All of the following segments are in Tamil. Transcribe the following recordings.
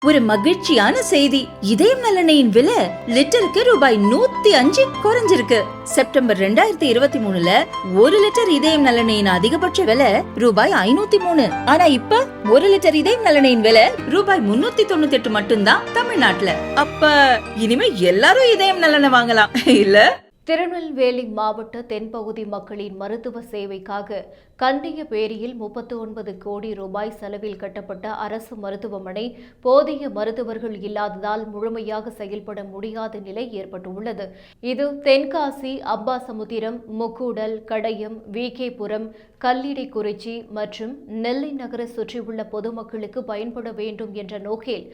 ஒரு மகிழ்ச்சியான செய்தி. இதயம் நலனையின் விலை லிட்டருக்கு ரூபாய் 105 குறைஞ்சிருக்கு. செப்டம்பர் 2023ல 1 லிட்டர் இதயம் நலனையின் அதிகபட்ச விலை ரூபாய் 503. ஆனா இப்ப 1 லிட்டர் இதயம் நலனையின் விலை ரூபாய் 398 மட்டும்தான் தமிழ்நாட்டுல. அப்ப இனிமே எல்லாரும் இதயம் நலனை வாங்கலாம் இல்ல? திருநெல்வேலி மாவட்ட தென்பகுதி மக்களின் மருத்துவ சேவைக்காக கண்டியபேரியில் 39 கோடி ரூபாய் செலவில் கட்டப்பட்ட அரசு மருத்துவமனை போதிய மருத்துவர்கள் இல்லாததால் முழுமையாக செயல்பட முடியாத நிலை ஏற்பட்டுள்ளது. இது தென்காசி, அம்பாசமுத்திரம், முக்கூடல், கடையம், விகேபுரம், கல்லிடைக்குறிச்சி மற்றும் நெல்லை நகர சுற்றியுள்ள பொதுமக்களுக்கு பயன்பட வேண்டும் என்ற நோக்கில்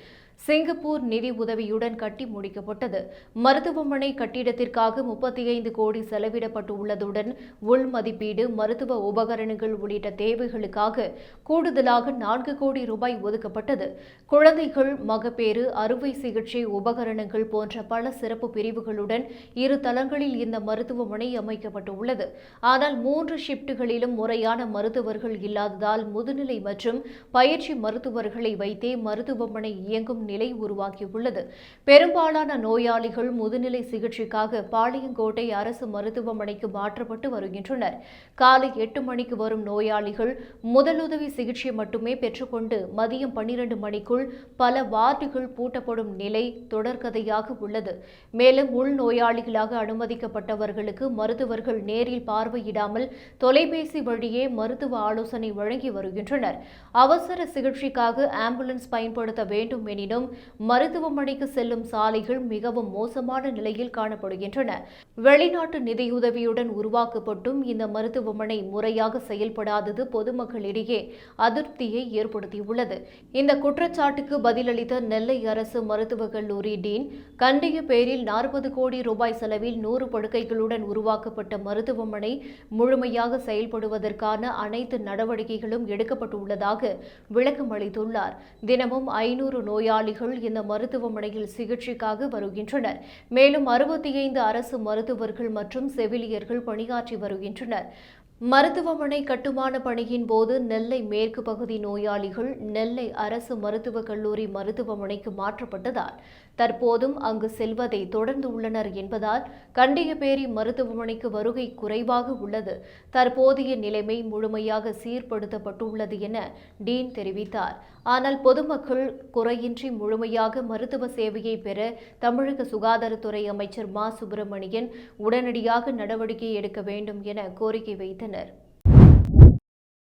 சிங்கப்பூர் நிதி உதவியுடன் கட்டி முடிக்கப்பட்டது. மருத்துவமனை கட்டிடத்திற்காக 35 கோடி செலவிடப்பட்டுள்ளதுடன் உள் மதிப்பீடு, மருத்துவ உபகரணங்கள் உள்ளிட்ட தேவைகளுக்காக கூடுதலாக 4 கோடி ரூபாய் ஒதுக்கப்பட்டது. குழந்தைகள், மகப்பேறு, அறுவை சிகிச்சை உபகரணங்கள் போன்ற பல சிறப்பு பிரிவுகளுடன் 2 தளங்களில் இந்த மருத்துவமனை அமைக்கப்பட்டுள்ளது. ஆனால் 3 ஷிப்டுகளிலும் முறையான மருத்துவர்கள் இல்லாததால் முதுநிலை மற்றும் பயிற்சி மருத்துவர்களை வைத்தே மருத்துவமனை இயங்கும் நிலை உருவாகியுள்ளது. பெரும்பாலான நோயாளிகள் முதுநிலை சிகிச்சைக்காக பாளையங்கோட்டை அரசு மருத்துவமனைக்கு மாற்றப்பட்டு வருகின்றனர். காலை 8 மணிக்கு வரும் நோயாளிகள் முதலுதவி சிகிச்சை மட்டுமே பெற்றுக்கொண்டு மதியம் 12 மணிக்குள் பல வார்டுகள் பூட்டப்படும் நிலை தொடர்கதையாக உள்ளது. மேலும் உள் நோயாளிகளாக அனுமதிக்கப்பட்டவர்களுக்கு மருத்துவர்கள் நேரில் பார்வையிடாமல் தொலைபேசி வழியே மருத்துவ ஆலோசனை வழங்கி வருகின்றனர். அவசர சிகிச்சைக்காக ஆம்புலன்ஸ் பயன்படுத்த வேண்டும் எனினும் மருத்துவமனைக்கு செல்லும் சாலைகள் மிகவும் மோசமான நிலையில் காணப்படுகின்றன. வெளிநாட்டு நிதியுதவியுடன் உருவாக்கப்பட்டும் இந்த மருத்துவமனை முறையாக செயல்படாதது பொதுமக்களிடையே அதிருப்தியை ஏற்படுத்தியுள்ளது. இந்த குற்றச்சாட்டுக்கு பதிலளித்த நெல்லை அரசு மருத்துவக் கல்லூரி டீன், கண்டியபேரில் 40 கோடி ரூபாய் செலவில் 100 படுக்கைகளுடன் உருவாக்கப்பட்ட மருத்துவமனை முழுமையாக செயல்படுவதற்கான அனைத்து நடவடிக்கைகளும் எடுக்கப்பட்டுள்ளதாக விளக்கம் அளித்துள்ளார். தினமும் 500 நோயாளிகள் இந்த மருத்துவமனையில் சிகிச்சைக்காக வருகின்றனர். மேலும் 65 அரசு மருத்துவர்கள் மற்றும் செவிலியர்கள் பணியாற்றி வருகின்றனர். மருத்துவமனை கட்டுமான பணியின் போது நெல்லை மேற்கு பகுதி நோயாளிகள் நெல்லை அரசு மருத்துவக் கல்லூரி மருத்துவமனைக்கு மாற்றப்பட்டதால் தற்போதும் அங்கு செல்வதை தொடர்ந்து உள்ளனர் என்பதால் கண்டியபேரி மருத்துவமனைக்கு வருகை குறைவாக உள்ளது. தற்போதைய நிலைமை முழுமையாக சீர்படுத்தப்பட்டுள்ளது என டீன் தெரிவித்தார். ஆனால் பொதுமக்கள் குறையின்றி முழுமையாக மருத்துவ சேவையை பெற தமிழக சுகாதாரத்துறை அமைச்சர் மா. சுப்பிரமணியன் உடனடியாக நடவடிக்கை எடுக்க வேண்டும் என கோரிக்கை வைத்தனர்.